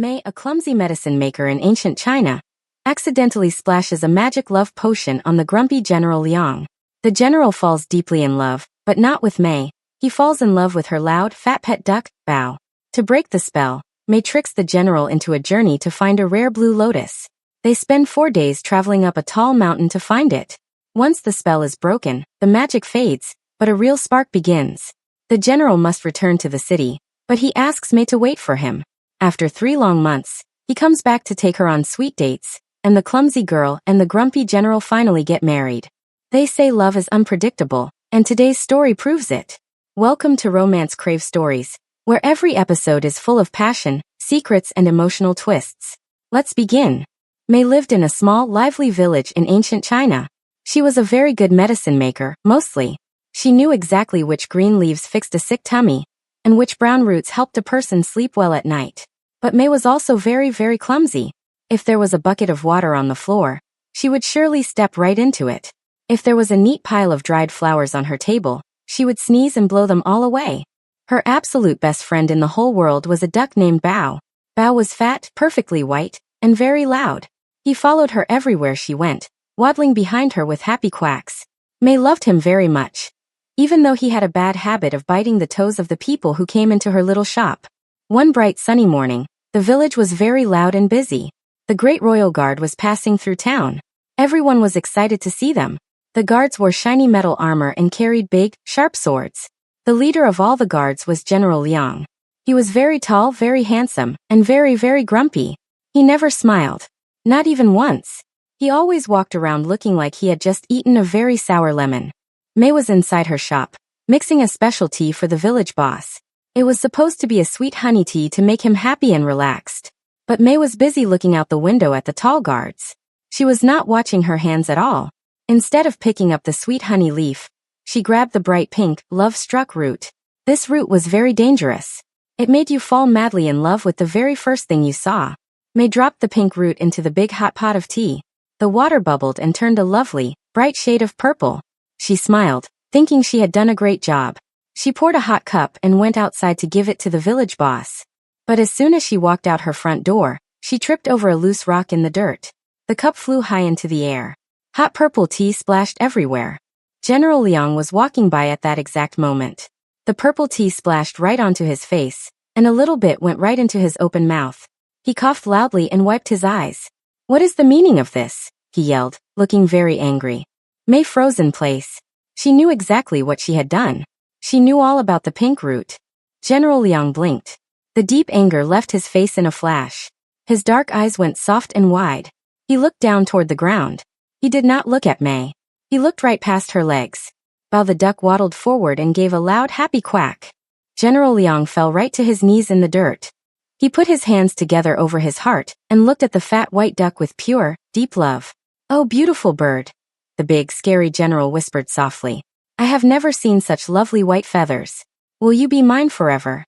Mei, a clumsy medicine maker in ancient China, accidentally splashes a magic love potion on the grumpy General Liang. The general falls deeply in love, but not with Mei. He falls in love with her loud, fat pet duck, Bao. To break the spell, Mei tricks the general into a journey to find a rare blue lotus. They spend 4 days traveling up a tall mountain to find it. Once the spell is broken, the magic fades, but a real spark begins. The general must return to the city, but he asks Mei to wait for him. After 3 long months, he comes back to take her on sweet dates, and the clumsy girl and the grumpy general finally get married. They say love is unpredictable, and today's story proves it. Welcome to Romance Crave Stories, where every episode is full of passion, secrets, and emotional twists. Let's begin. Mei lived in a small, lively village in ancient China. She was a very good medicine maker, mostly. She knew exactly which green leaves fixed a sick tummy, and which brown roots helped a person sleep well at night. But Mei was also very clumsy. If there was a bucket of water on the floor, she would surely step right into it. If there was a neat pile of dried flowers on her table, she would sneeze and blow them all away. Her absolute best friend in the whole world was a duck named Bao. Bao was fat, perfectly white, and very loud. He followed her everywhere she went, waddling behind her with happy quacks. Mei loved him very much, even though he had a bad habit of biting the toes of the people who came into her little shop. One bright sunny morning, the village was very loud and busy. The Great Royal Guard was passing through town. Everyone was excited to see them. The guards wore shiny metal armor and carried big, sharp swords. The leader of all the guards was General Liang. He was very tall, very handsome, and very grumpy. He never smiled. Not even once. He always walked around looking like he had just eaten a very sour lemon. Mei was inside her shop, mixing a special tea for the village boss. It was supposed to be a sweet honey tea to make him happy and relaxed. But Mei was busy looking out the window at the tall guards. She was not watching her hands at all. Instead of picking up the sweet honey leaf, she grabbed the bright pink, love-struck root. This root was very dangerous. It made you fall madly in love with the very first thing you saw. Mei dropped the pink root into the big hot pot of tea. The water bubbled and turned a lovely, bright shade of purple. She smiled, thinking she had done a great job. She poured a hot cup and went outside to give it to the village boss. But as soon as she walked out her front door, she tripped over a loose rock in the dirt. The cup flew high into the air. Hot purple tea splashed everywhere. General Liang was walking by at that exact moment. The purple tea splashed right onto his face, and a little bit went right into his open mouth. He coughed loudly and wiped his eyes. "What is the meaning of this?" he yelled, looking very angry. Mei froze in place. She knew exactly what she had done. She knew all about the pink root. General Liang blinked. The deep anger left his face in a flash. His dark eyes went soft and wide. He looked down toward the ground. He did not look at Mei. He looked right past her legs. Bao the duck waddled forward and gave a loud, happy quack. General Liang fell right to his knees in the dirt. He put his hands together over his heart and looked at the fat white duck with pure, deep love. "Oh, beautiful bird," the big, scary general whispered softly. "I have never seen such lovely white feathers. Will you be mine forever?"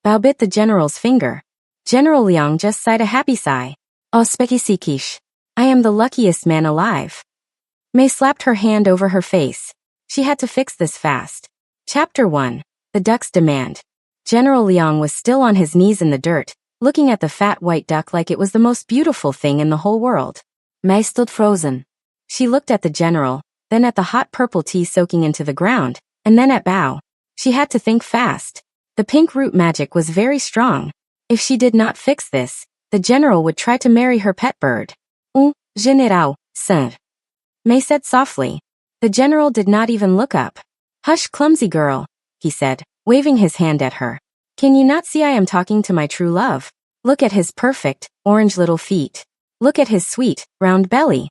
Bao bit the general's finger. General Liang just sighed a happy sigh. "Oh, Spekisikish. I am the luckiest man alive." Mei slapped her hand over her face. She had to fix this fast. Chapter 1. The Duck's Demand. General Liang was still on his knees in the dirt, looking at the fat white duck like it was the most beautiful thing in the whole world. Mei stood frozen. She looked at the general, then at the hot purple tea soaking into the ground, and then at Bao. She had to think fast. The pink root magic was very strong. If she did not fix this, the general would try to marry her pet bird. General, sir," Mei said softly. The general did not even look up. "Hush, clumsy girl," he said, waving his hand at her. "Can you not see I am talking to my true love? Look at his perfect, orange little feet. Look at his sweet, round belly."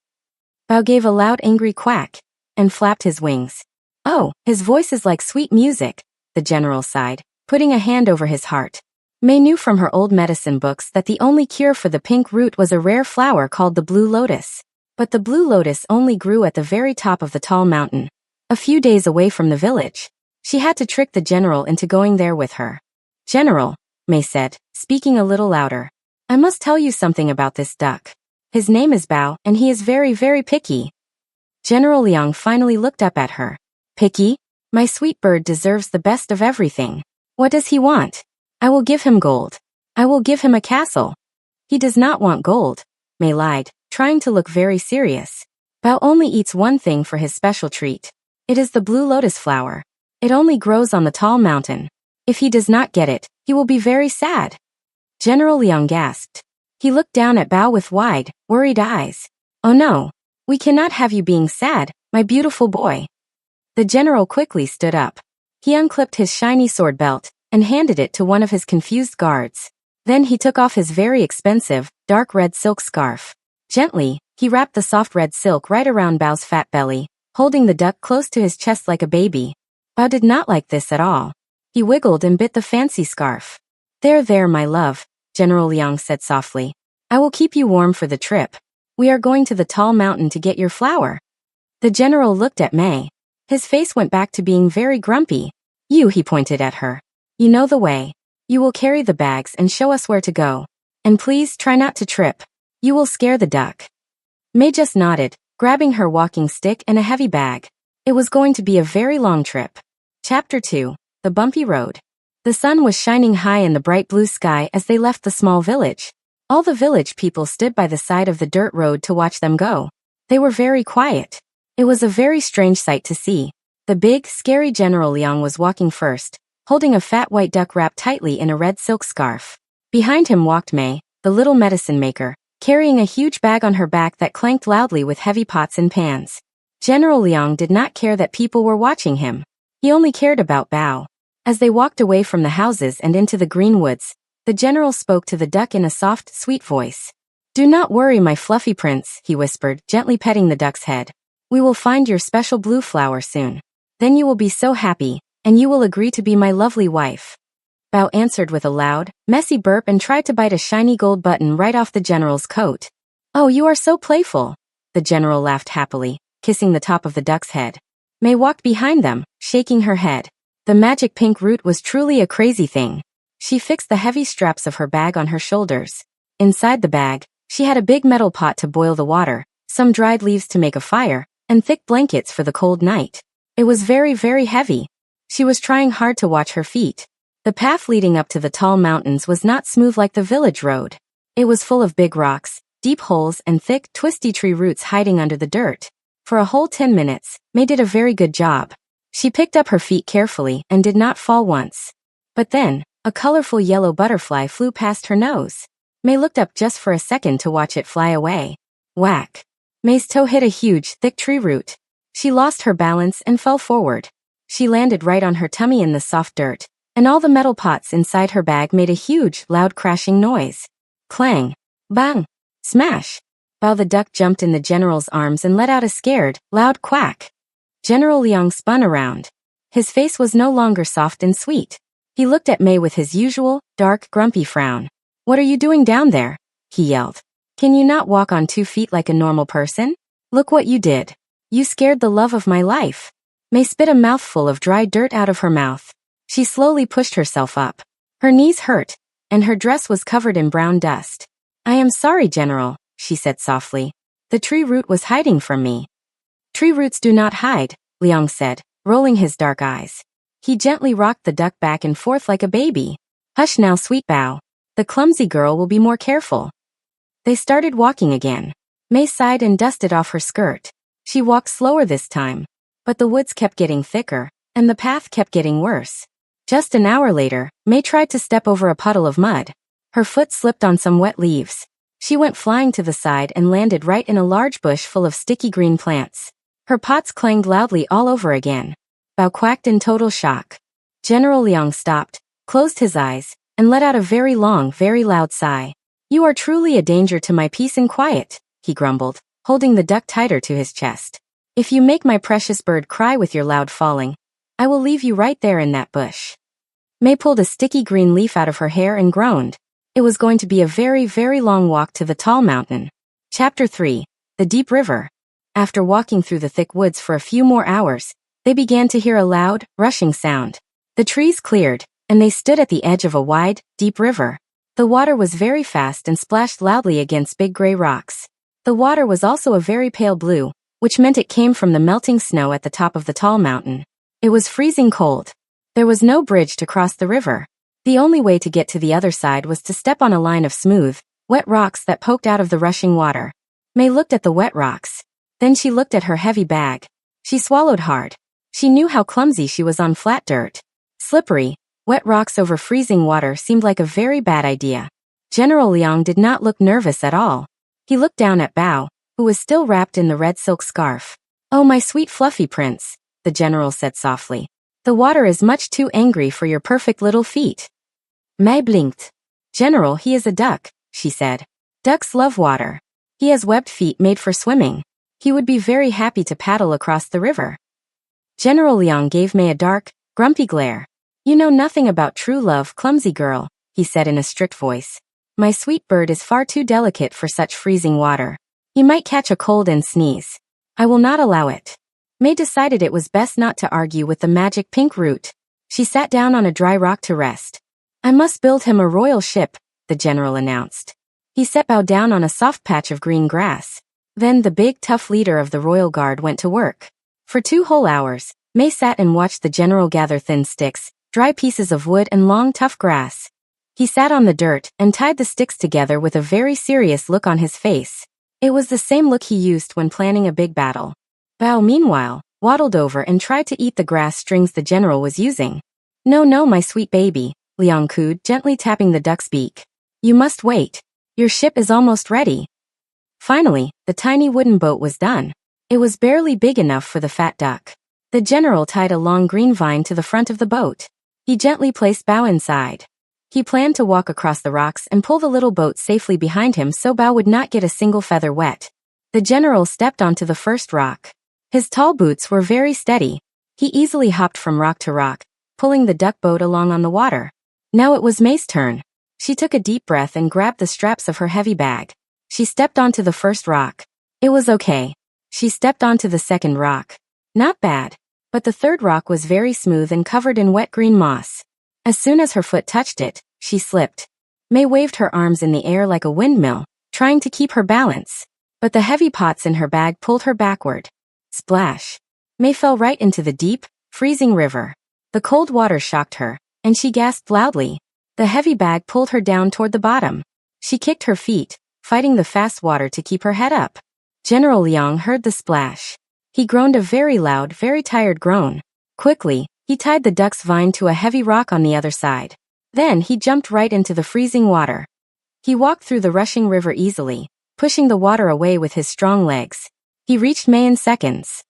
Bao gave a loud angry quack, and flapped his wings. "Oh, his voice is like sweet music," the general sighed, putting a hand over his heart. Mei knew from her old medicine books that the only cure for the pink root was a rare flower called the blue lotus. But the blue lotus only grew at the very top of the tall mountain, a few days away from the village. She had to trick the general into going there with her. "General," Mei said, speaking a little louder, "I must tell you something about this duck. His name is Bao, and he is very picky." General Liang finally looked up at her. "Picky? My sweet bird deserves the best of everything. What does he want? I will give him gold. I will give him a castle. He does not want gold, May lied, trying to look very serious. Bao only eats one thing for his special treat. It is the blue lotus flower. It only grows on the tall mountain. If he does not get it, he will be very sad. General Liang gasped. He looked down at Bao with wide, worried eyes. Oh no, we cannot have you being sad, my beautiful boy. The general quickly stood up. He unclipped his shiny sword belt and handed it to one of his confused guards. Then he took off his very expensive, dark red silk scarf. Gently, he wrapped the soft red silk right around Bao's fat belly, holding the duck close to his chest like a baby. Bao did not like this at all. He wiggled and bit the fancy scarf. There, my love, General Liang said softly. I will keep you warm for the trip. We are going to the tall mountain to get your flower. The general looked at May. His face went back to being very grumpy. He pointed at her. You know the way. You will carry the bags and show us where to go. And please try not to trip. You will scare the duck. May just nodded, grabbing her walking stick and a heavy bag. It was going to be a very long trip. Chapter 2. The Bumpy Road. The sun was shining high in the bright blue sky as they left the small village. All the village people stood by the side of the dirt road to watch them go. They were very quiet. It was a very strange sight to see. The big, scary General Liang was walking first, holding a fat white duck wrapped tightly in a red silk scarf. Behind him walked May, the little medicine maker, carrying a huge bag on her back that clanked loudly with heavy pots and pans. General Liang did not care that people were watching him. He only cared about Bao. As they walked away from the houses and into the green woods, the general spoke to the duck in a soft, sweet voice. Do not worry, my fluffy prince, he whispered, gently petting the duck's head. We will find your special blue flower soon. Then you will be so happy, and you will agree to be my lovely wife. Bao answered with a loud, messy burp and tried to bite a shiny gold button right off the general's coat. Oh, you are so playful. The general laughed happily, kissing the top of the duck's head. May walked behind them, shaking her head. The magic pink root was truly a crazy thing. She fixed the heavy straps of her bag on her shoulders. Inside the bag, she had a big metal pot to boil the water, some dried leaves to make a fire, and thick blankets for the cold night. It was very, very heavy. She was trying hard to watch her feet. The path leading up to the tall mountains was not smooth like the village road. It was full of big rocks, deep holes and thick, twisty tree roots hiding under the dirt. For a whole 10 minutes, May did a very good job. She picked up her feet carefully and did not fall once. But then, a colorful yellow butterfly flew past her nose. May looked up just for a second to watch it fly away. Whack! May's toe hit a huge, thick tree root. She lost her balance and fell forward. She landed right on her tummy in the soft dirt, and all the metal pots inside her bag made a huge, loud crashing noise. Clang! Bang! Smash! Bao the duck jumped in the general's arms and let out a scared, loud quack. General Liang spun around. His face was no longer soft and sweet. He looked at May with his usual, dark, grumpy frown. What are you doing down there? He yelled. Can you not walk on 2 feet like a normal person? Look what you did. You scared the love of my life. May spit a mouthful of dry dirt out of her mouth. She slowly pushed herself up. Her knees hurt, and her dress was covered in brown dust. I am sorry, General, she said softly. The tree root was hiding from me. Tree roots do not hide, Liang said, rolling his dark eyes. He gently rocked the duck back and forth like a baby. Hush now, sweet Bao. The clumsy girl will be more careful. They started walking again. May sighed and dusted off her skirt. She walked slower this time. But the woods kept getting thicker, and the path kept getting worse. Just an hour later, May tried to step over a puddle of mud. Her foot slipped on some wet leaves. She went flying to the side and landed right in a large bush full of sticky green plants. Her pots clanged loudly all over again. Bao quacked in total shock. General Liang stopped, closed his eyes, and let out a very long, very loud sigh. You are truly a danger to my peace and quiet, he grumbled, holding the duck tighter to his chest. If you make my precious bird cry with your loud falling, I will leave you right there in that bush. May pulled a sticky green leaf out of her hair and groaned. It was going to be a very, very long walk to the tall mountain. Chapter 3. The Deep River. After walking through the thick woods for a few more hours, they began to hear a loud, rushing sound. The trees cleared, and they stood at the edge of a wide, deep river. The water was very fast and splashed loudly against big gray rocks. The water was also a very pale blue, which meant it came from the melting snow at the top of the tall mountain. It was freezing cold. There was no bridge to cross the river. The only way to get to the other side was to step on a line of smooth, wet rocks that poked out of the rushing water. May looked at the wet rocks. Then she looked at her heavy bag. She swallowed hard. She knew how clumsy she was on flat dirt. Slippery, wet rocks over freezing water seemed like a very bad idea. General Liang did not look nervous at all. He looked down at Bao, who was still wrapped in the red silk scarf. "Oh, my sweet fluffy prince," the general said softly. "The water is much too angry for your perfect little feet." May blinked. "General, he is a duck," she said. "Ducks love water. He has webbed feet made for swimming. He would be very happy to paddle across the river." General Liang gave May a dark, grumpy glare. "You know nothing about true love, clumsy girl," he said in a strict voice. "My sweet bird is far too delicate for such freezing water. He might catch a cold and sneeze. I will not allow it." May decided it was best not to argue with the magic pink root. She sat down on a dry rock to rest. "I must build him a royal ship," the general announced. He set Bao down on a soft patch of green grass. Then the big tough leader of the royal guard went to work. For 2 whole hours, May sat and watched the general gather thin sticks, dry pieces of wood and long tough grass. He sat on the dirt and tied the sticks together with a very serious look on his face. It was the same look he used when planning a big battle. Bao, meanwhile, waddled over and tried to eat the grass strings the general was using. "No, no, my sweet baby," Liang cooed, gently tapping the duck's beak. "You must wait. Your ship is almost ready." Finally, the tiny wooden boat was done. It was barely big enough for the fat duck. The general tied a long green vine to the front of the boat. He gently placed Bao inside. He planned to walk across the rocks and pull the little boat safely behind him so Bao would not get a single feather wet. The general stepped onto the first rock. His tall boots were very steady. He easily hopped from rock to rock, pulling the duck boat along on the water. Now it was May's turn. She took a deep breath and grabbed the straps of her heavy bag. She stepped onto the first rock. It was okay. She stepped onto the second rock. Not bad. But the third rock was very smooth and covered in wet green moss. As soon as her foot touched it, she slipped. May waved her arms in the air like a windmill, trying to keep her balance. But the heavy pots in her bag pulled her backward. Splash. May fell right into the deep, freezing river. The cold water shocked her, and she gasped loudly. The heavy bag pulled her down toward the bottom. She kicked her feet, fighting the fast water to keep her head up. General Liang heard the splash. He groaned a very loud, very tired groan. Quickly, he tied the duck's vine to a heavy rock on the other side. Then he jumped right into the freezing water. He walked through the rushing river easily, pushing the water away with his strong legs. He reached May in seconds.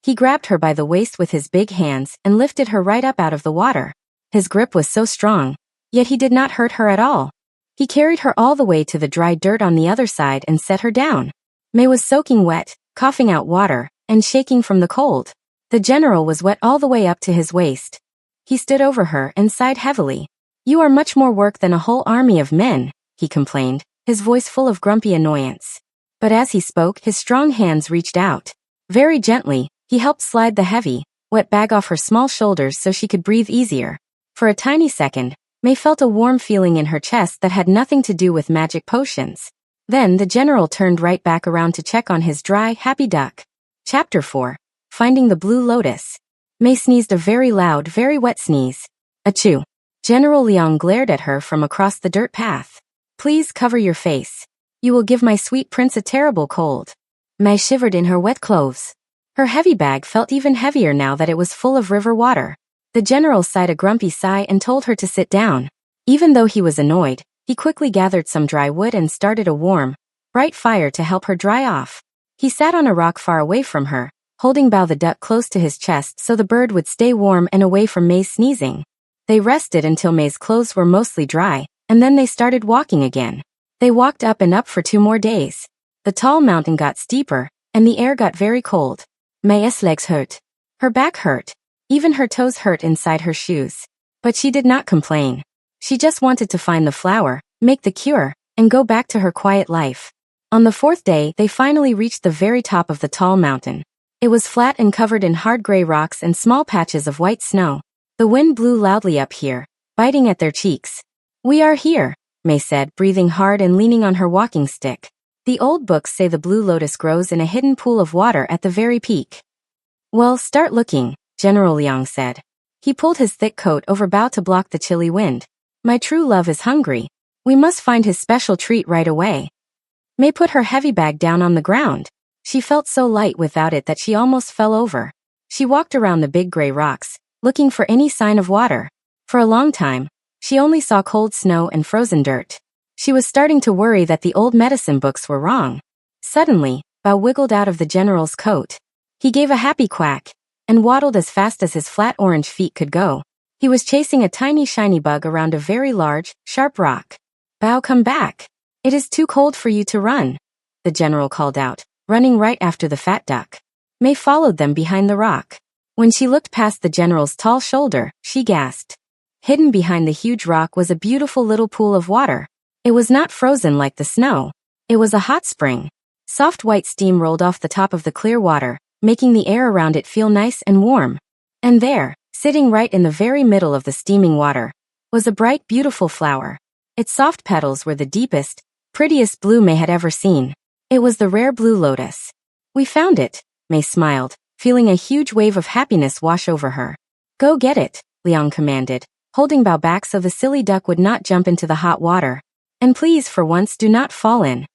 He grabbed her by the waist with his big hands and lifted her right up out of the water. His grip was so strong, yet he did not hurt her at all. He carried her all the way to the dry dirt on the other side and set her down. May was soaking wet, coughing out water, and shaking from the cold. The general was wet all the way up to his waist. He stood over her and sighed heavily. "You are much more work than a whole army of men," he complained, his voice full of grumpy annoyance. But as he spoke, his strong hands reached out. Very gently, he helped slide the heavy, wet bag off her small shoulders so she could breathe easier. For a tiny second, May felt a warm feeling in her chest that had nothing to do with magic potions. Then the general turned right back around to check on his dry, happy duck. Chapter 4. Finding the Blue Lotus. May sneezed a very loud, very wet sneeze. Achoo. General Liang glared at her from across the dirt path. "Please cover your face. You will give my sweet prince a terrible cold." May shivered in her wet clothes. Her heavy bag felt even heavier now that it was full of river water. The general sighed a grumpy sigh and told her to sit down. Even though he was annoyed, he quickly gathered some dry wood and started a warm, bright fire to help her dry off. He sat on a rock far away from her, holding Bao the duck close to his chest so the bird would stay warm and away from May's sneezing. They rested until May's clothes were mostly dry, and then they started walking again. They walked up and up for 2 more days. The tall mountain got steeper, and the air got very cold. May's legs hurt. Her back hurt. Even her toes hurt inside her shoes. But she did not complain. She just wanted to find the flower, make the cure, and go back to her quiet life. On the 4th day, they finally reached the very top of the tall mountain. It was flat and covered in hard gray rocks and small patches of white snow. The wind blew loudly up here, biting at their cheeks. "We are here," May said, breathing hard and leaning on her walking stick. "The old books say the blue lotus grows in a hidden pool of water at the very peak." "Well, start looking," General Liang said. He pulled his thick coat over Bao to block the chilly wind. "My true love is hungry. We must find his special treat right away. May put her heavy bag down on the ground. She felt so light without it that she almost fell over. She walked around the big gray rocks, looking for any sign of water. For a long time, she only saw cold snow and frozen dirt. She was starting to worry that the old medicine books were wrong. Suddenly, Bao wiggled out of the general's coat. He gave a happy quack and waddled as fast as his flat orange feet could go. He was chasing a tiny shiny bug around a very large, sharp rock. Bao, come back. It is too cold for you to run, the general called out, running right after the fat duck. May followed them behind the rock. When she looked past the general's tall shoulder, she gasped. Hidden behind the huge rock was a beautiful little pool of water. It was not frozen like the snow. It was a hot spring. Soft white steam rolled off the top of the clear water, making the air around it feel nice and warm. And there, sitting right in the very middle of the steaming water, was a bright, beautiful flower. Its soft petals were the deepest, prettiest blue May had ever seen. It was the rare blue lotus. We found it, May smiled, feeling a huge wave of happiness wash over her. Go get it, Liang commanded, holding Bao back so the silly duck would not jump into the hot water. And please, for once, do not fall in.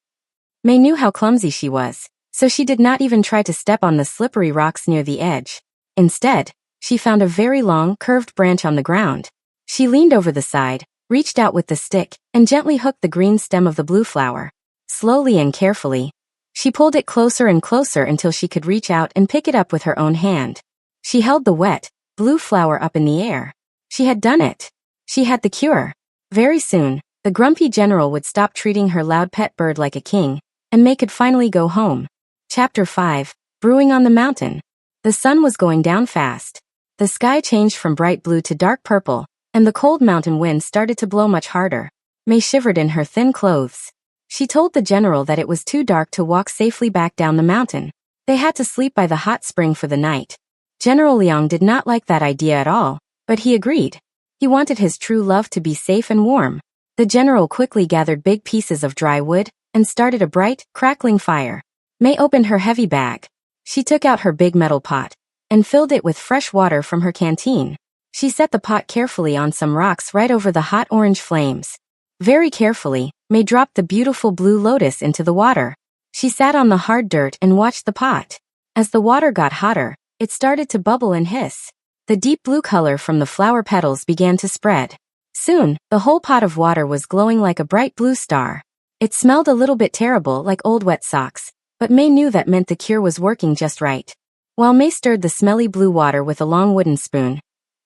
May knew how clumsy she was, so she did not even try to step on the slippery rocks near the edge. Instead, she found a very long, curved branch on the ground. She leaned over the side, reached out with the stick, and gently hooked the green stem of the blue flower. Slowly and carefully, she pulled it closer and closer until she could reach out and pick it up with her own hand. She held the wet, blue flower up in the air. She had done it. She had the cure. Very soon, the grumpy general would stop treating her loud pet bird like a king, and May could finally go home. Chapter 5, Brewing on the Mountain. The sun was going down fast. The sky changed from bright blue to dark purple, and the cold mountain wind started to blow much harder. May shivered in her thin clothes. She told the general that it was too dark to walk safely back down the mountain. They had to sleep by the hot spring for the night. General Liang did not like that idea at all, but he agreed. He wanted his true love to be safe and warm. The general quickly gathered big pieces of dry wood and started a bright, crackling fire. May opened her heavy bag. She took out her big metal pot and filled it with fresh water from her canteen. She set the pot carefully on some rocks right over the hot orange flames. Very carefully, May dropped the beautiful blue lotus into the water. She sat on the hard dirt and watched the pot. As the water got hotter, it started to bubble and hiss. The deep blue color from the flower petals began to spread. Soon, the whole pot of water was glowing like a bright blue star. It smelled a little bit terrible, like old wet socks, but May knew that meant the cure was working just right. While May stirred the smelly blue water with a long wooden spoon,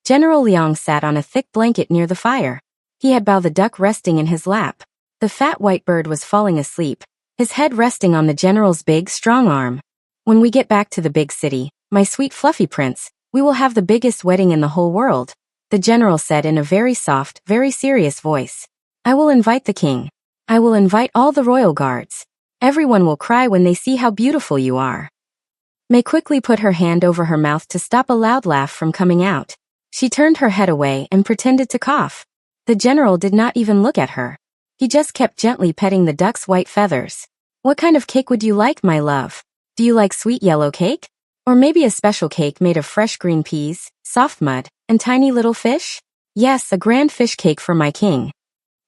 General Liang sat on a thick blanket near the fire. He had Bao the duck resting in his lap. The fat white bird was falling asleep, his head resting on the general's big, strong arm. When we get back to the big city, my sweet fluffy prince, we will have the biggest wedding in the whole world, the general said in a very soft, very serious voice. I will invite the king. I will invite all the royal guards. Everyone will cry when they see how beautiful you are. May quickly put her hand over her mouth to stop a loud laugh from coming out. She turned her head away and pretended to cough. The general did not even look at her. He just kept gently petting the duck's white feathers. What kind of cake would you like, my love? Do you like sweet yellow cake? Or maybe a special cake made of fresh green peas, soft mud, and tiny little fish? Yes, a grand fish cake for my king.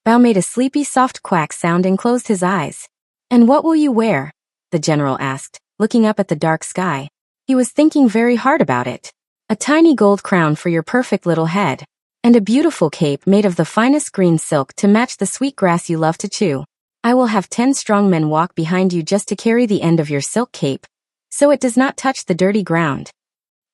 Bao made a sleepy soft quack sound and closed his eyes. And what will you wear? The general asked, looking up at the dark sky. He was thinking very hard about it. A tiny gold crown for your perfect little head. And a beautiful cape made of the finest green silk to match the sweet grass you love to chew. I will have 10 strong men walk behind you just to carry the end of your silk cape, so it does not touch the dirty ground.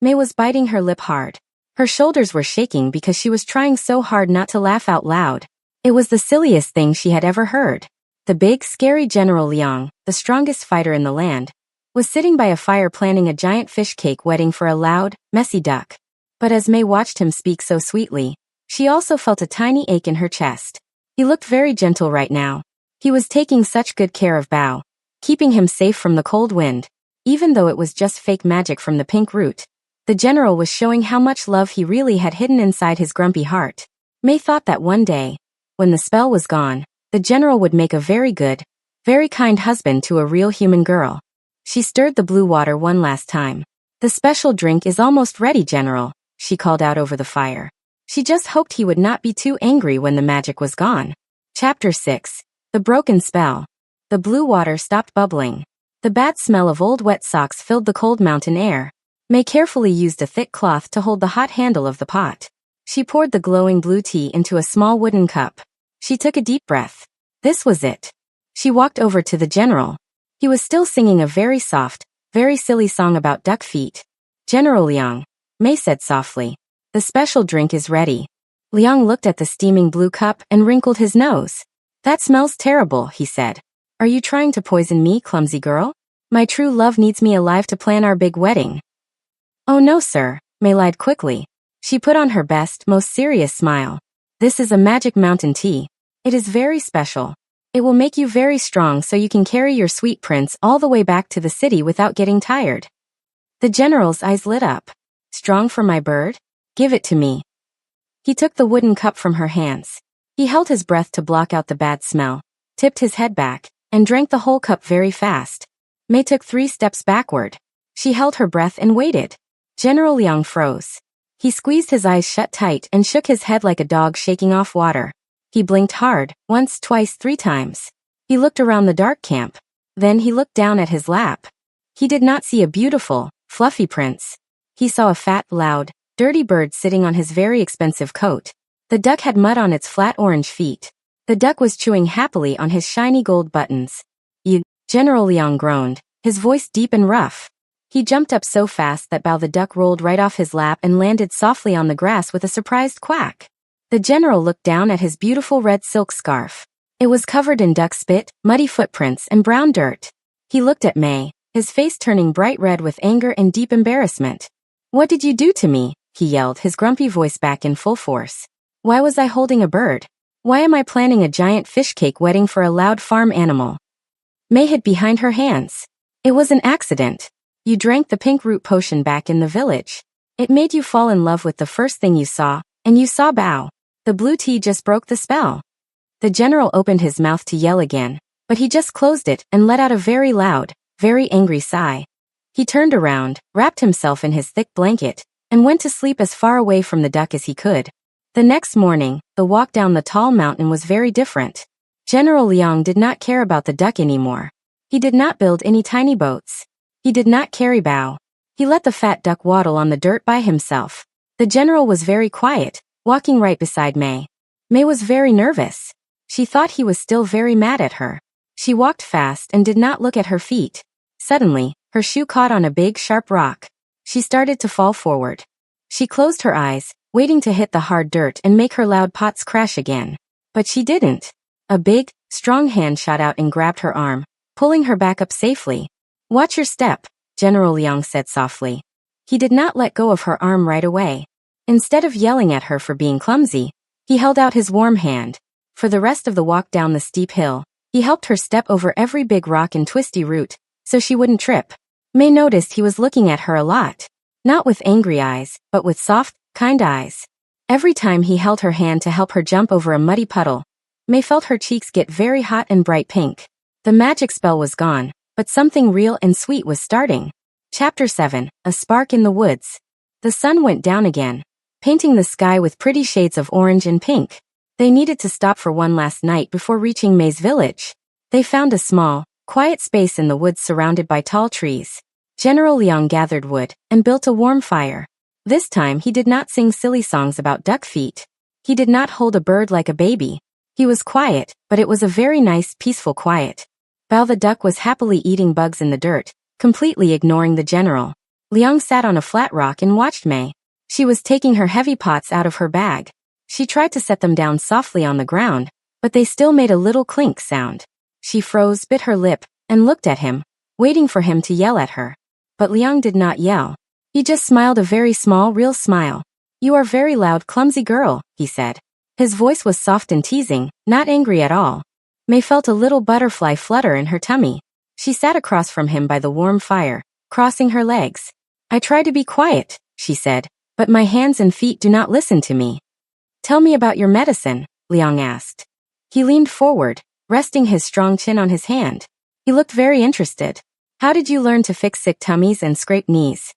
May was biting her lip hard. Her shoulders were shaking because she was trying so hard not to laugh out loud. It was the silliest thing she had ever heard. The big, scary General Liang, the strongest fighter in the land, was sitting by a fire planning a giant fish cake wedding for a loud, messy duck. But as May watched him speak so sweetly, she also felt a tiny ache in her chest. He looked very gentle right now. He was taking such good care of Bao, keeping him safe from the cold wind. Even though it was just fake magic from the pink root, the general was showing how much love he really had hidden inside his grumpy heart. May thought that one day, when the spell was gone, the general would make a very good, very kind husband to a real human girl. She stirred the blue water one last time. The special drink is almost ready, General, she called out over the fire. She just hoped he would not be too angry when the magic was gone. Chapter 6. The Broken Spell. The blue water stopped bubbling. The bad smell of old wet socks filled the cold mountain air. May carefully used a thick cloth to hold the hot handle of the pot. She poured the glowing blue tea into a small wooden cup. She took a deep breath. This was it. She walked over to the general. He was still singing a very soft, very silly song about duck feet. General Liang, May said softly. The special drink is ready. Liang looked at the steaming blue cup and wrinkled his nose. That smells terrible, he said. Are you trying to poison me, clumsy girl? My true love needs me alive to plan our big wedding. Oh no, sir, May lied quickly. She put on her best, most serious smile. This is a magic mountain tea. It is very special. It will make you very strong so you can carry your sweet prince all the way back to the city without getting tired. The general's eyes lit up. Strong for my bird? Give it to me. He took the wooden cup from her hands. He held his breath to block out the bad smell, tipped his head back, and drank the whole cup very fast. May took 3 steps backward. She held her breath and waited. General Liang froze. He squeezed his eyes shut tight and shook his head like a dog shaking off water. He blinked hard, once, twice, 3 times. He looked around the dark camp. Then he looked down at his lap. He did not see a beautiful, fluffy prince. He saw a fat, loud, dirty bird sitting on his very expensive coat. The duck had mud on its flat orange feet. The duck was chewing happily on his shiny gold buttons. You, General Liang groaned, his voice deep and rough. He jumped up so fast that Bao the duck rolled right off his lap and landed softly on the grass with a surprised quack. The general looked down at his beautiful red silk scarf. It was covered in duck spit, muddy footprints, and brown dirt. He looked at May, his face turning bright red with anger and deep embarrassment. What did you do to me? He yelled, his grumpy voice back in full force. Why was I holding a bird? Why am I planning a giant fish cake wedding for a loud farm animal? May hid behind her hands. It was an accident. You drank the pink root potion back in the village. It made you fall in love with the first thing you saw, and you saw Bao. The blue tea just broke the spell. The general opened his mouth to yell again, but he just closed it and let out a very loud, very angry sigh. He turned around, wrapped himself in his thick blanket, and went to sleep as far away from the duck as he could. The next morning, the walk down the tall mountain was very different. General Liang did not care about the duck anymore. He did not build any tiny boats. He did not carry Bao. He let the fat duck waddle on the dirt by himself. The general was very quiet, walking right beside May. May was very nervous. She thought he was still very mad at her. She walked fast and did not look at her feet. Suddenly, her shoe caught on a big, sharp rock. She started to fall forward. She closed her eyes, waiting to hit the hard dirt and make her loud pots crash again. But she didn't. A big, strong hand shot out and grabbed her arm, pulling her back up safely. Watch your step, General Liang said softly. He did not let go of her arm right away. Instead of yelling at her for being clumsy, he held out his warm hand. For the rest of the walk down the steep hill, he helped her step over every big rock and twisty root, so she wouldn't trip. May noticed he was looking at her a lot. Not with angry eyes, but with soft, kind eyes. Every time he held her hand to help her jump over a muddy puddle, May felt her cheeks get very hot and bright pink. The magic spell was gone, but something real and sweet was starting. Chapter 7. A Spark in the Woods. The sun went down again, painting the sky with pretty shades of orange and pink. They needed to stop for one last night before reaching May's village. They found a small, quiet space in the woods surrounded by tall trees. General Liang gathered wood and built a warm fire. This time he did not sing silly songs about duck feet. He did not hold a bird like a baby. He was quiet, but it was a very nice, peaceful quiet. Bao the duck was happily eating bugs in the dirt, completely ignoring the general. Liang sat on a flat rock and watched May. She was taking her heavy pots out of her bag. She tried to set them down softly on the ground, but they still made a little clink sound. She froze, bit her lip, and looked at him, waiting for him to yell at her. But Liang did not yell. He just smiled a very small, real smile. You are very loud, clumsy girl, he said. His voice was soft and teasing, not angry at all. May felt a little butterfly flutter in her tummy. She sat across from him by the warm fire, crossing her legs. I try to be quiet, she said, but my hands and feet do not listen to me. Tell me about your medicine, Liang asked. He leaned forward, resting his strong chin on his hand. He looked very interested. How did you learn to fix sick tummies and scrape knees?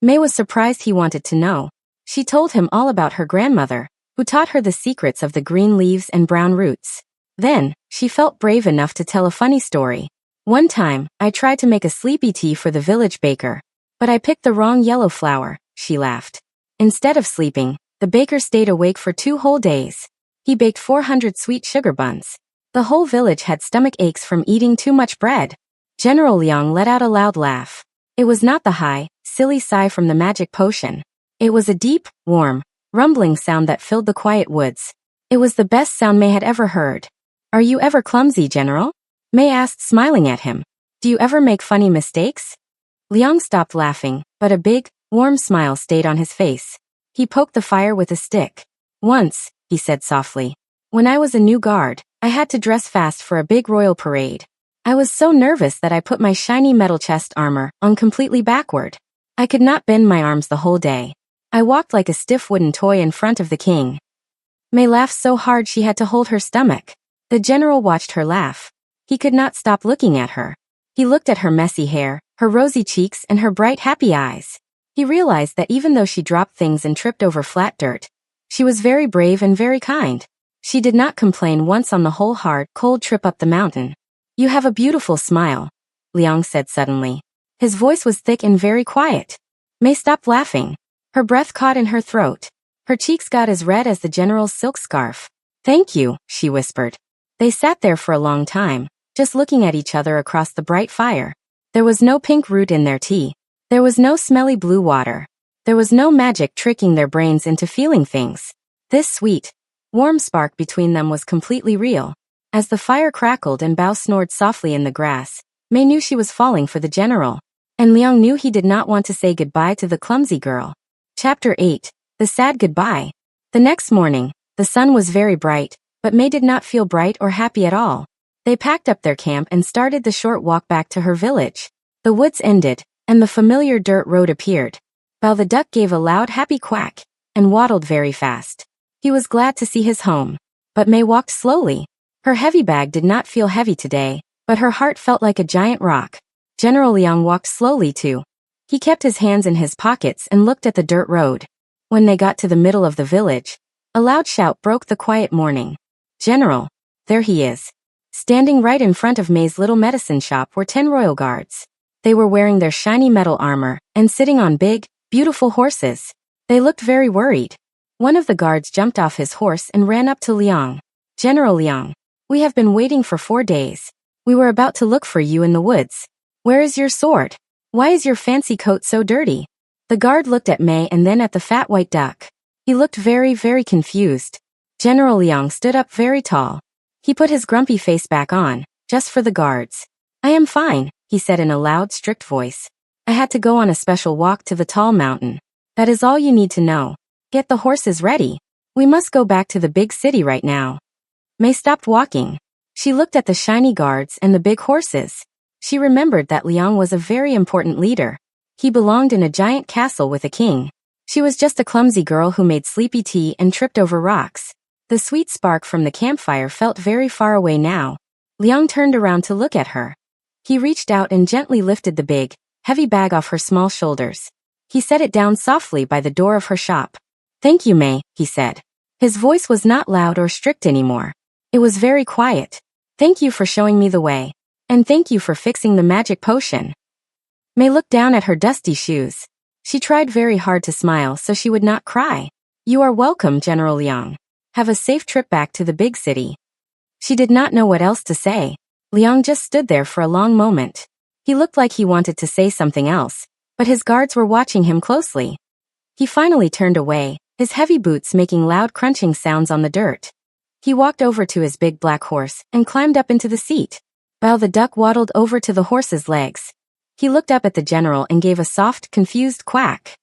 May was surprised he wanted to know. She told him all about her grandmother, who taught her the secrets of the green leaves and brown roots. Then, she felt brave enough to tell a funny story. One time, I tried to make a sleepy tea for the village baker. But I picked the wrong yellow flower, she laughed. Instead of sleeping, the baker stayed awake for 2 whole days. He baked 400 sweet sugar buns. The whole village had stomach aches from eating too much bread. General Liang let out a loud laugh. It was not the high, silly sigh from the magic potion. It was a deep, warm, rumbling sound that filled the quiet woods. It was the best sound May had ever heard. Are you ever clumsy, General? May asked, smiling at him. Do you ever make funny mistakes? Liang stopped laughing, but a big, warm smile stayed on his face. He poked the fire with a stick. Once, he said softly, when I was a new guard, I had to dress fast for a big royal parade. I was so nervous that I put my shiny metal chest armor on completely backward. I could not bend my arms the whole day. I walked like a stiff wooden toy in front of the king. May laughed so hard she had to hold her stomach. The general watched her laugh. He could not stop looking at her. He looked at her messy hair, her rosy cheeks, and her bright, happy eyes. He realized that even though she dropped things and tripped over flat dirt, she was very brave and very kind. She did not complain once on the whole hard, cold trip up the mountain. You have a beautiful smile, Liang said suddenly. His voice was thick and very quiet. May stopped laughing. Her breath caught in her throat. Her cheeks got as red as the general's silk scarf. Thank you, she whispered. They sat there for a long time, just looking at each other across the bright fire. There was no pink root in their tea. There was no smelly blue water. There was no magic tricking their brains into feeling things. This sweet, warm spark between them was completely real. As the fire crackled and Bao snored softly in the grass, May knew she was falling for the general. And Liang knew he did not want to say goodbye to the clumsy girl. Chapter 8. The Sad Goodbye. The next morning, the sun was very bright, but May did not feel bright or happy at all. They packed up their camp and started the short walk back to her village. The woods ended, and the familiar dirt road appeared. Bao the duck gave a loud happy quack, and waddled very fast. He was glad to see his home. But May walked slowly. Her heavy bag did not feel heavy today, but her heart felt like a giant rock. General Liang walked slowly too. He kept his hands in his pockets and looked at the dirt road. When they got to the middle of the village, a loud shout broke the quiet morning. General, there he is. Standing right in front of May's little medicine shop were 10 royal guards. They were wearing their shiny metal armor and sitting on big, beautiful horses. They looked very worried. One of the guards jumped off his horse and ran up to Liang. General Liang, we have been waiting for 4 days. We were about to look for you in the woods. Where is your sword? Why is your fancy coat so dirty? The guard looked at May and then at the fat white duck. He looked very, very confused. General Liang stood up very tall. He put his grumpy face back on, just for the guards. I am fine, he said in a loud, strict voice. I had to go on a special walk to the tall mountain. That is all you need to know. Get the horses ready. We must go back to the big city right now. May stopped walking. She looked at the shiny guards and the big horses. She remembered that Liang was a very important leader. He belonged in a giant castle with a king. She was just a clumsy girl who made sleepy tea and tripped over rocks. The sweet spark from the campfire felt very far away now. Liang turned around to look at her. He reached out and gently lifted the big, heavy bag off her small shoulders. He set it down softly by the door of her shop. Thank you, May, he said. His voice was not loud or strict anymore. It was very quiet. Thank you for showing me the way. And thank you for fixing the magic potion. May looked down at her dusty shoes. She tried very hard to smile so she would not cry. You are welcome, General Liang. Have a safe trip back to the big city. She did not know what else to say. Liang just stood there for a long moment. He looked like he wanted to say something else, but his guards were watching him closely. He finally turned away, his heavy boots making loud crunching sounds on the dirt. He walked over to his big black horse and climbed up into the seat. Bao the duck waddled over to the horse's legs. He looked up at the general and gave a soft, confused quack.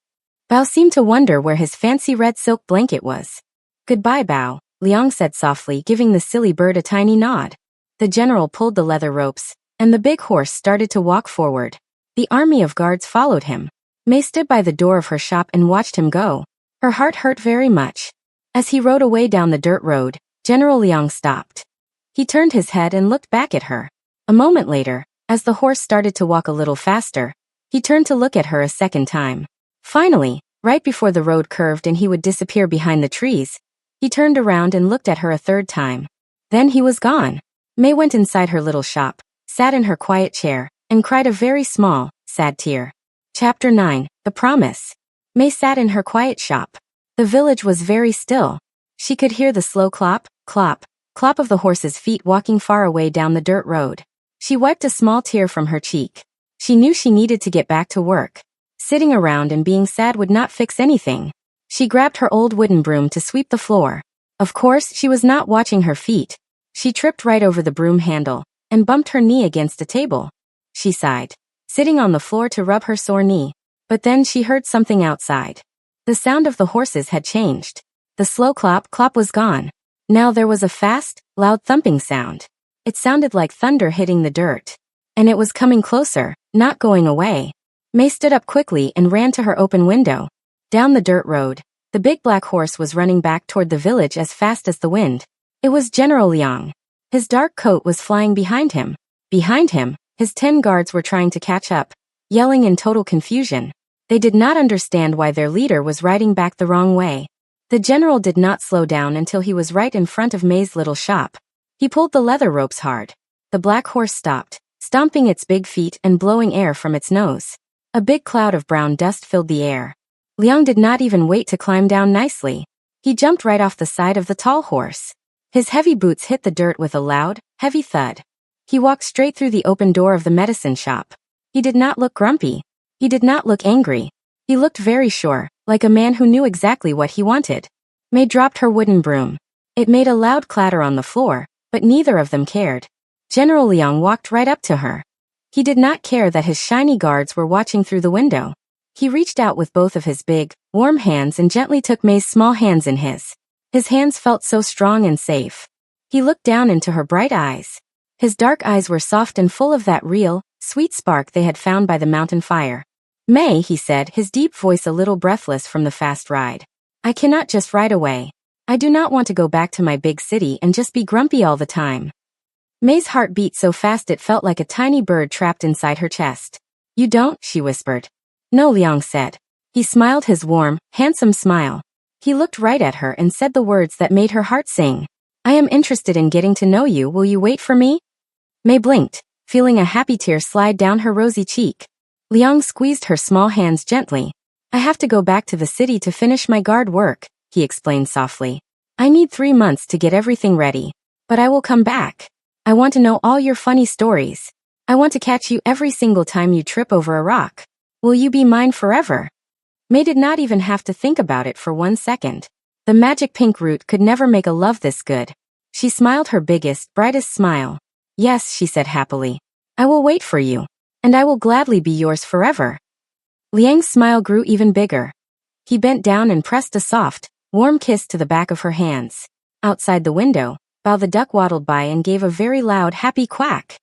Bao seemed to wonder where his fancy red silk blanket was. Goodbye, Bao, Liang said softly, giving the silly bird a tiny nod. The general pulled the leather ropes, and the big horse started to walk forward. The army of guards followed him. May stood by the door of her shop and watched him go. Her heart hurt very much. As he rode away down the dirt road, General Liang stopped. He turned his head and looked back at her. A moment later, as the horse started to walk a little faster, he turned to look at her a second time. Finally, right before the road curved and he would disappear behind the trees, he turned around and looked at her a third time. Then he was gone. May went inside her little shop, sat in her quiet chair, and cried a very small, sad tear. Chapter 9, The Promise. May sat in her quiet shop. The village was very still. She could hear the slow clop, clop, clop of the horse's feet walking far away down the dirt road. She wiped a small tear from her cheek. She knew she needed to get back to work. Sitting around and being sad would not fix anything. She grabbed her old wooden broom to sweep the floor. Of course, she was not watching her feet. She tripped right over the broom handle and bumped her knee against a table. She sighed, sitting on the floor to rub her sore knee. But then she heard something outside. The sound of the horses had changed. The slow clop, clop was gone. Now there was a fast, loud thumping sound. It sounded like thunder hitting the dirt. And it was coming closer, not going away. May stood up quickly and ran to her open window. Down the dirt road, the big black horse was running back toward the village as fast as the wind. It was General Liang. His dark coat was flying behind him. Behind him, his 10 guards were trying to catch up, yelling in total confusion. They did not understand why their leader was riding back the wrong way. The general did not slow down until he was right in front of May's little shop. He pulled the leather ropes hard. The black horse stopped, stomping its big feet and blowing air from its nose. A big cloud of brown dust filled the air. Liang did not even wait to climb down nicely. He jumped right off the side of the tall horse. His heavy boots hit the dirt with a loud, heavy thud. He walked straight through the open door of the medicine shop. He did not look grumpy. He did not look angry. He looked very sure, like a man who knew exactly what he wanted. May dropped her wooden broom. It made a loud clatter on the floor, but neither of them cared. General Liang walked right up to her. He did not care that his shiny guards were watching through the window. He reached out with both of his big, warm hands and gently took May's small hands in his. His hands felt so strong and safe. He looked down into her bright eyes. His dark eyes were soft and full of that real, sweet spark they had found by the mountain fire. May, he said, his deep voice a little breathless from the fast ride. I cannot just ride away. I do not want to go back to my big city and just be grumpy all the time. May's heart beat so fast it felt like a tiny bird trapped inside her chest. You don't, she whispered. No, Liang said. He smiled his warm, handsome smile. He looked right at her and said the words that made her heart sing. I am interested in getting to know you. Will you wait for me? May blinked, feeling a happy tear slide down her rosy cheek. Liang squeezed her small hands gently. I have to go back to the city to finish my guard work, he explained softly. I need 3 months to get everything ready. But I will come back. I want to know all your funny stories. I want to catch you every single time you trip over a rock. Will you be mine forever? May did not even have to think about it for 1 second. The magic pink root could never make a love this good. She smiled her biggest, brightest smile. Yes, she said happily. I will wait for you. And I will gladly be yours forever. Liang's smile grew even bigger. He bent down and pressed a soft, warm kiss to the back of her hands. Outside the window, Bao the duck waddled by and gave a very loud, happy quack.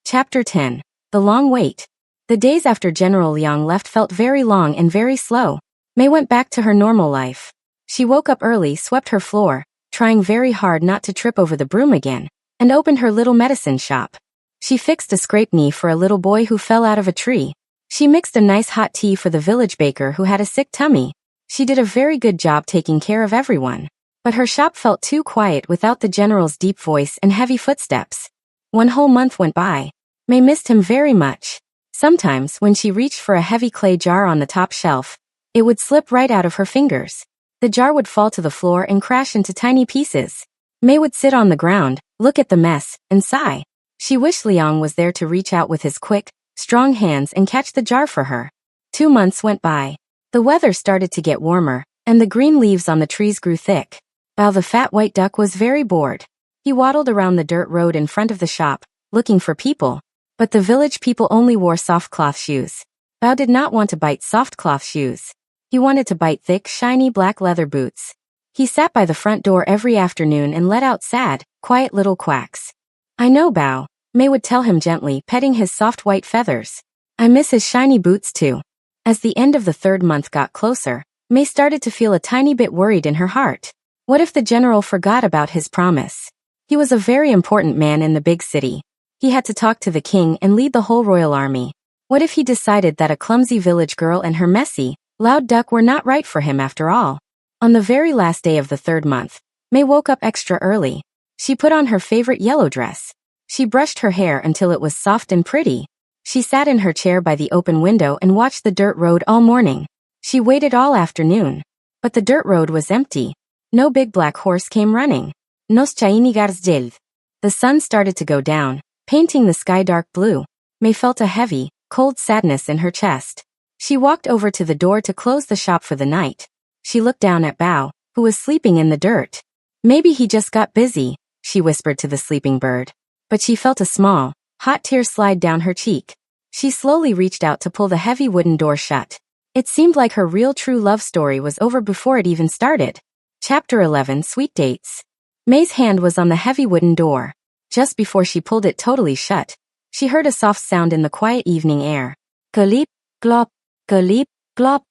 Chapter 10. The Long Wait. The days after General Liang left felt very long and very slow. May went back to her normal life. She woke up early, swept her floor, trying very hard not to trip over the broom again, and opened her little medicine shop. She fixed a scraped knee for a little boy who fell out of a tree. She mixed a nice hot tea for the village baker who had a sick tummy. She did a very good job taking care of everyone. But her shop felt too quiet without the general's deep voice and heavy footsteps. 1 whole month went by. May missed him very much. Sometimes, when she reached for a heavy clay jar on the top shelf, it would slip right out of her fingers. The jar would fall to the floor and crash into tiny pieces. May would sit on the ground, look at the mess, and sigh. She wished Liang was there to reach out with his quick, strong hands and catch the jar for her. 2 months went by. The weather started to get warmer, and the green leaves on the trees grew thick. Bao the fat white duck was very bored. He waddled around the dirt road in front of the shop, looking for people. But the village people only wore soft cloth shoes. Bao did not want to bite soft cloth shoes. He wanted to bite thick, shiny black leather boots. He sat by the front door every afternoon and let out sad, quiet little quacks. I know, Bao, May would tell him gently, petting his soft white feathers. I miss his shiny boots too. As the end of the 3rd month got closer, May started to feel a tiny bit worried in her heart. What if the general forgot about his promise? He was a very important man in the big city. He had to talk to the king and lead the whole royal army. What if he decided that a clumsy village girl and her messy, loud duck were not right for him after all? On the very last day of the 3rd month, May woke up extra early. She put on her favorite yellow dress. She brushed her hair until it was soft and pretty. She sat in her chair by the open window and watched the dirt road all morning. She waited all afternoon. But the dirt road was empty. No big black horse came running. Nos chaini garzjeld. The sun started to go down, painting the sky dark blue. May felt a heavy, cold sadness in her chest. She walked over to the door to close the shop for the night. She looked down at Bao, who was sleeping in the dirt. Maybe he just got busy, she whispered to the sleeping bird. But she felt a small, hot tear slide down her cheek. She slowly reached out to pull the heavy wooden door shut. It seemed like her real true love story was over before it even started. Chapter 11 Sweet Dates. May's hand was on the heavy wooden door. Just before she pulled it totally shut, she heard a soft sound in the quiet evening air. Galip, glop, galip, glop.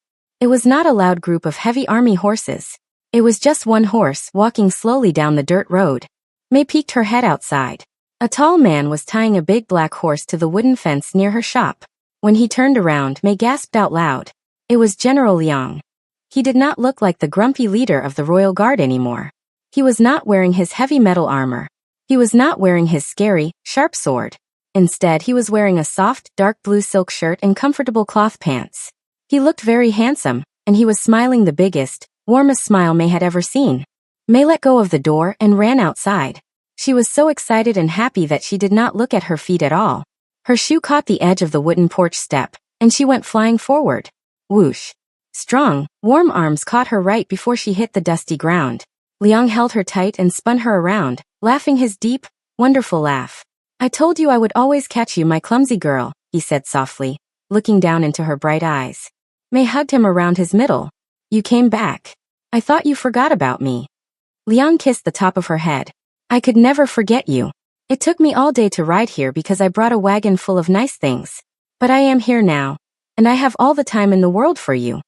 It was not a loud group of heavy army horses. It was just one horse walking slowly down the dirt road. May peeked her head outside. A tall man was tying a big black horse to the wooden fence near her shop. When he turned around, May gasped out loud. It was General Liang. He did not look like the grumpy leader of the royal guard anymore. He was not wearing his heavy metal armor. He was not wearing his scary, sharp sword. Instead, he was wearing a soft, dark blue silk shirt and comfortable cloth pants. He looked very handsome, and he was smiling the biggest, warmest smile May had ever seen. May let go of the door and ran outside. She was so excited and happy that she did not look at her feet at all. Her shoe caught the edge of the wooden porch step, and she went flying forward. Whoosh. Strong, warm arms caught her right before she hit the dusty ground. Liang held her tight and spun her around, laughing his deep, wonderful laugh. I told you I would always catch you, my clumsy girl, he said softly, looking down into her bright eyes. May hugged him around his middle. You came back. I thought you forgot about me. Liang kissed the top of her head. I could never forget you. It took me all day to ride here because I brought a wagon full of nice things. But I am here now, and I have all the time in the world for you.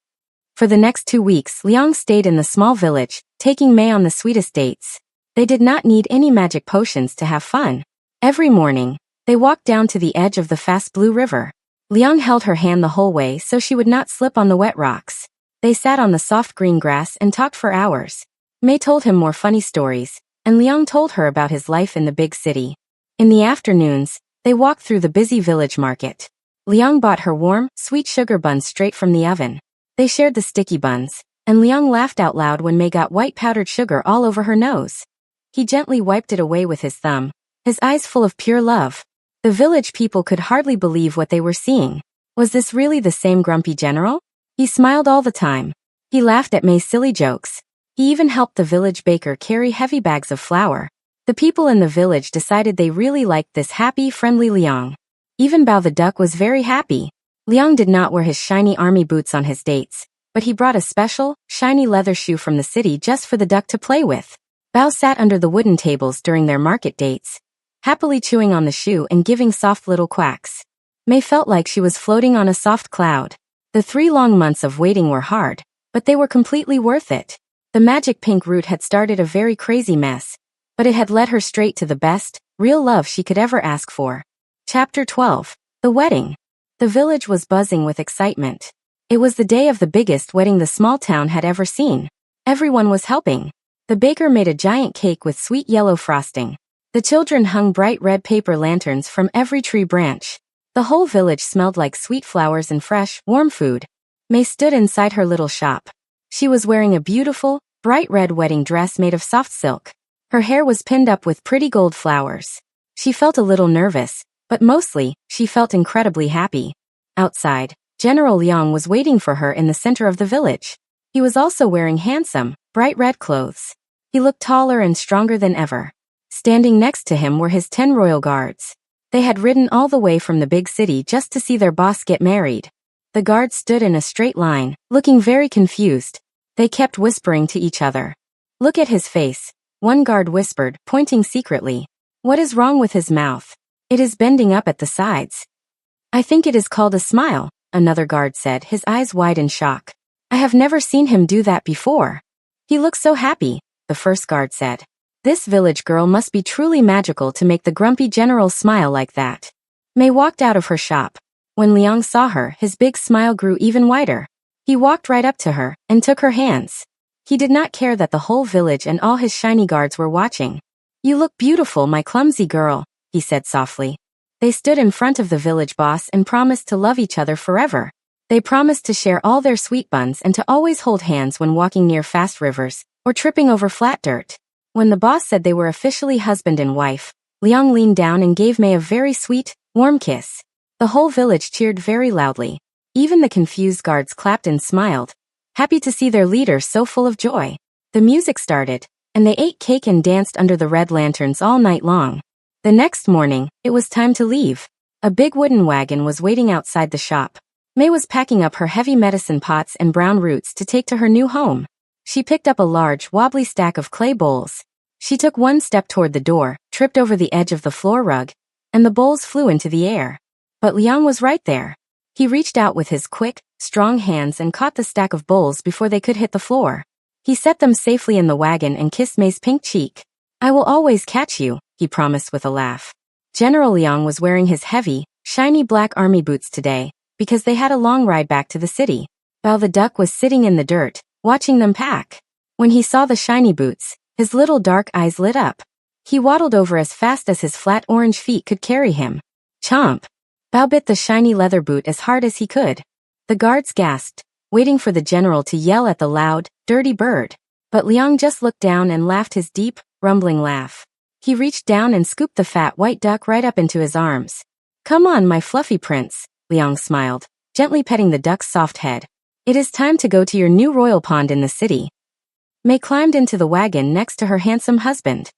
For the next 2 weeks, Liang stayed in the small village, taking May on the sweetest dates. They did not need any magic potions to have fun. Every morning, they walked down to the edge of the fast blue river. Liang held her hand the whole way so she would not slip on the wet rocks. They sat on the soft green grass and talked for hours. May told him more funny stories, and Liang told her about his life in the big city. In the afternoons, they walked through the busy village market. Liang bought her warm, sweet sugar buns straight from the oven. They shared the sticky buns, and Liang laughed out loud when May got white powdered sugar all over her nose. He gently wiped it away with his thumb, his eyes full of pure love. The village people could hardly believe what they were seeing. Was this really the same grumpy general? He smiled all the time. He laughed at May's silly jokes. He even helped the village baker carry heavy bags of flour. The people in the village decided they really liked this happy, friendly Liang. Even Bao the duck was very happy. Liang did not wear his shiny army boots on his dates, but he brought a special, shiny leather shoe from the city just for the duck to play with. Bao sat under the wooden tables during their market dates, happily chewing on the shoe and giving soft little quacks. May felt like she was floating on a soft cloud. The 3 long months of waiting were hard, but they were completely worth it. The magic pink root had started a very crazy mess, but it had led her straight to the best, real love she could ever ask for. Chapter 12. The Wedding. The village was buzzing with excitement. It was the day of the biggest wedding the small town had ever seen. Everyone was helping. The baker made a giant cake with sweet yellow frosting. The children hung bright red paper lanterns from every tree branch. The whole village smelled like sweet flowers and fresh, warm food. May stood inside her little shop. She was wearing a beautiful, bright red wedding dress made of soft silk. Her hair was pinned up with pretty gold flowers. She felt a little nervous, but mostly, she felt incredibly happy. Outside, General Liang was waiting for her in the center of the village. He was also wearing handsome, bright red clothes. He looked taller and stronger than ever. Standing next to him were his 10 royal guards. They had ridden all the way from the big city just to see their boss get married. The guards stood in a straight line, looking very confused. They kept whispering to each other. Look at his face, one guard whispered, pointing secretly. What is wrong with his mouth? It is bending up at the sides. I think it is called a smile, another guard said, his eyes wide in shock. I have never seen him do that before. He looks so happy, the first guard said. This village girl must be truly magical to make the grumpy general smile like that. May walked out of her shop. When Liang saw her, his big smile grew even wider. He walked right up to her and took her hands. He did not care that the whole village and all his shiny guards were watching. You look beautiful, my clumsy girl, he said softly. They stood in front of the village boss and promised to love each other forever. They promised to share all their sweet buns and to always hold hands when walking near fast rivers or tripping over flat dirt. When the boss said they were officially husband and wife, Liang leaned down and gave Mei a very sweet, warm kiss. The whole village cheered very loudly. Even the confused guards clapped and smiled, happy to see their leader so full of joy. The music started, and they ate cake and danced under the red lanterns all night long. The next morning, it was time to leave. A big wooden wagon was waiting outside the shop. Mei was packing up her heavy medicine pots and brown roots to take to her new home. She picked up a large, wobbly stack of clay bowls. She took one step toward the door, tripped over the edge of the floor rug, and the bowls flew into the air. But Liang was right there. He reached out with his quick, strong hands and caught the stack of bowls before they could hit the floor. He set them safely in the wagon and kissed Mei's pink cheek. I will always catch you, he promised with a laugh. General Liang was wearing his heavy, shiny black army boots today, because they had a long ride back to the city. Bao the duck was sitting in the dirt, watching them pack. When he saw the shiny boots, his little dark eyes lit up. He waddled over as fast as his flat orange feet could carry him. Chomp! Bao bit the shiny leather boot as hard as he could. The guards gasped, waiting for the general to yell at the loud, dirty bird. But Liang just looked down and laughed his deep, rumbling laugh. He reached down and scooped the fat white duck right up into his arms. Come on, my fluffy prince, Liang smiled, gently petting the duck's soft head. It is time to go to your new royal pond in the city. Mei climbed into the wagon next to her handsome husband.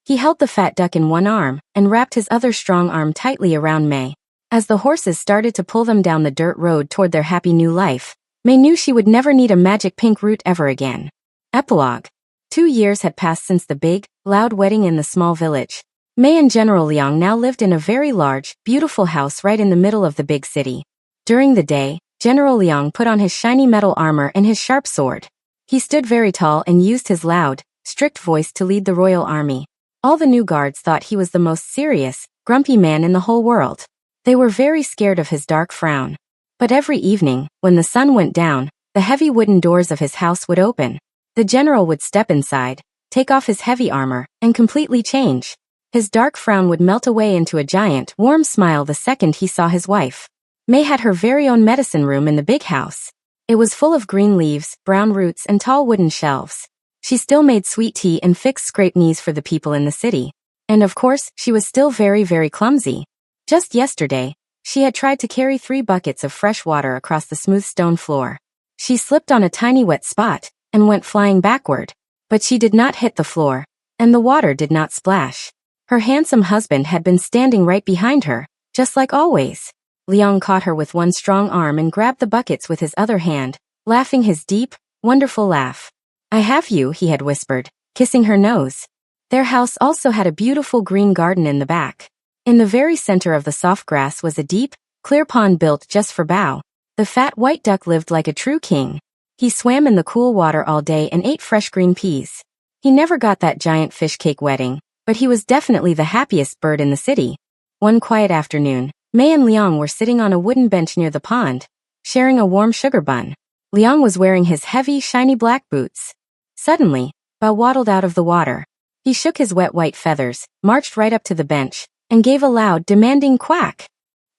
He held the fat duck in one arm and wrapped his other strong arm tightly around Mei. As the horses started to pull them down the dirt road toward their happy new life, Mei knew she would never need a magic pink root ever again. Epilogue. 2 years had passed since the big, loud wedding in the small village. Mei and General Liang now lived in a very large, beautiful house right in the middle of the big city. During the day, General Liang put on his shiny metal armor and his sharp sword. He stood very tall and used his loud, strict voice to lead the royal army. All the new guards thought he was the most serious, grumpy man in the whole world. They were very scared of his dark frown. But every evening, when the sun went down, the heavy wooden doors of his house would open. The general would step inside, take off his heavy armor, and completely change. His dark frown would melt away into a giant, warm smile the second he saw his wife. Mei had her very own medicine room in the big house. It was full of green leaves, brown roots, and tall wooden shelves. She still made sweet tea and fixed scraped knees for the people in the city. And of course, she was still very, very clumsy. Just yesterday, she had tried to carry 3 buckets of fresh water across the smooth stone floor. She slipped on a tiny wet spot and went flying backward. But she did not hit the floor, and the water did not splash. Her handsome husband had been standing right behind her, just like always. Liang caught her with one strong arm and grabbed the buckets with his other hand, laughing his deep, wonderful laugh. I have you, he had whispered, kissing her nose. Their house also had a beautiful green garden in the back. In the very center of the soft grass was a deep, clear pond built just for Bao. The fat white duck lived like a true king. He swam in the cool water all day and ate fresh green peas. He never got that giant fish cake wedding, but he was definitely the happiest bird in the city. One quiet afternoon, Mei and Liang were sitting on a wooden bench near the pond, sharing a warm sugar bun. Liang was wearing his heavy, shiny black boots. Suddenly, Bao waddled out of the water. He shook his wet white feathers, marched right up to the bench, and gave a loud, demanding quack.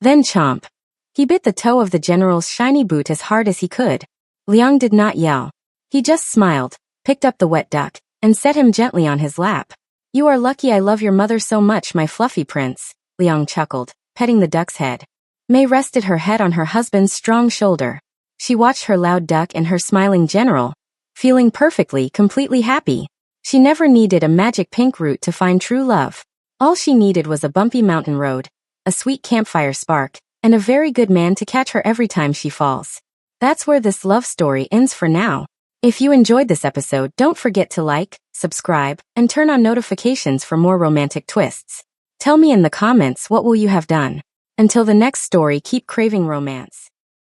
Then chomp. He bit the toe of the general's shiny boot as hard as he could. Liang did not yell. He just smiled, picked up the wet duck, and set him gently on his lap. You are lucky I love your mother so much, my fluffy prince, Liang chuckled, petting the duck's head. Mei rested her head on her husband's strong shoulder. She watched her loud duck and her smiling general, feeling perfectly, completely happy. She never needed a magic pink root to find true love. All she needed was a bumpy mountain road, a sweet campfire spark, and a very good man to catch her every time she falls. That's where this love story ends for now. If you enjoyed this episode, don't forget to like, subscribe, and turn on notifications for more romantic twists. Tell me in the comments what will you have done. Until the next story, keep craving romance.